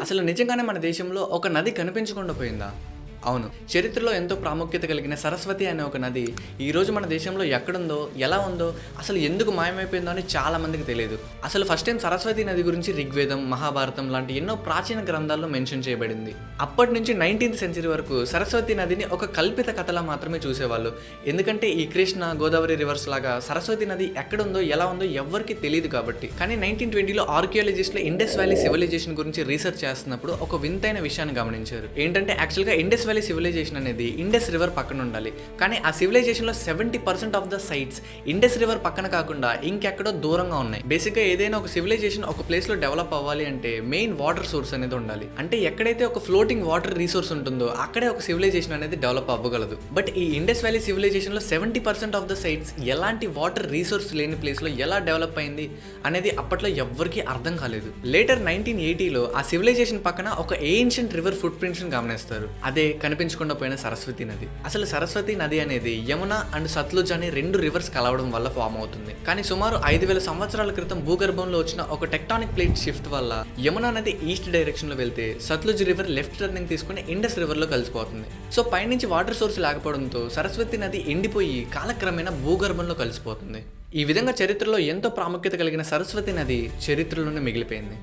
అసలు నిజంగానే మన దేశంలో ఒక నది కనిపించకుండా పోయిందా? అవును. చరిత్రలో ఎంతో ప్రాముఖ్యత కలిగిన సరస్వతి అనే ఒక నది ఈరోజు మన దేశంలో ఎక్కడుందో, ఎలా ఉందో, అసలు ఎందుకు మాయమైపోయిందో అని చాలామందికి తెలియదు. అసలు ఫస్ట్ టైం సరస్వతి నది గురించి ఋగ్వేదం, మహాభారతం లాంటి ఎన్నో ప్రాచీన గ్రంథాల్లో మెన్షన్ చేయబడింది. అప్పటి నుంచి 19th సెంచరీ వరకు సరస్వతి నదిని ఒక కల్పిత కథలా మాత్రమే చూసేవాళ్ళు. ఎందుకంటే ఈ కృష్ణ, గోదావరి రివర్స్ లాగా సరస్వతి నది ఎక్కడుందో, ఎలా ఉందో ఎవ్వరికీ తెలియదు కాబట్టి. కానీ 1920లో ఆర్కియాలజిస్టులు ఇండస్ వ్యాలీ సివిలైజేషన్ గురించి రీసెర్చ్ చేస్తున్నప్పుడు ఒక వింతైన విషయాన్ని గమనించారు. ఏంటంటే యాక్చువల్గా ఇండస్ వ్యాలీ సివిలైజేషన్ అనేది ఇండస్ రివర్ పక్కన ఉండాలి. కానీ ఆ సివిలైజేషన్లో 70% of the sites Indus river పక్కన కాకుండా ఇంకెక్కడో దూరంగా ఉన్నాయి. బేసిక్గా ఏదైనా ఒక సివిలైజేషన్ ఒక ప్లేస్లో డెవలప్ అవ్వాలి అంటే మెయిన్ వాటర్ సోర్స్ అనేది ఉండాలి. అంటే ఎక్కడైతే ఒక ఫ్లోటింగ్ వాటర్ రీసోర్స్ ఉంటుందో అక్కడే ఒక సివిలైజేషన్ అనేది డెవలప్ అవ్వగలదు. బట్ ఈ ఇండస్ వ్యాలీ సివిలైజేషన్లో 70% ఆఫ్ ద సైట్స్ ఎలాంటి వాటర్ రీసోర్స్ లేని ప్లేస్లో ఎలా డెవలప్ అయింది అనేది అప్పట్లో ఎవ్వరికీ అర్థం కాలేదు. లేటర్ 1980లో ఆ సివిలైజేషన్ పక్కన ఒక ఏన్షియంట్ రివర్ ఫుట్ ప్రింట్స్ని గమనిస్తారు. అదే కనిపించకుండా పోయిన సరస్వతి నది. అసలు సరస్వతి నది అనేది యమున అండ్ సత్లుజ్ అనే 2 రివర్స్ కలవడం వల్ల ఫామ్ అవుతుంది. కానీ సుమారు 5000 సంవత్సరాల క్రితం భూగర్భంలో వచ్చిన ఒక టెక్టానిక్ ప్లేట్ షిఫ్ట్ వల్ల యమున నది ఈస్ట్ డైరెక్షన్ లో వెళ్తే సత్లుజ్ రివర్ లెఫ్ట్ టర్నింగ్ తీసుకుని ఇండస్ రివర్ లో కలిసిపోతుంది. సో పైనుంచి వాటర్ సోర్స్ లేకపోవడంతో సరస్వతి నది ఎండిపోయి కాలక్రమేణా భూగర్భంలో కలిసిపోతుంది. ఈ విధంగా చరిత్రలో ఎంతో ప్రాముఖ్యత కలిగిన సరస్వతి నది చరిత్రలోనే మిగిలిపోయింది.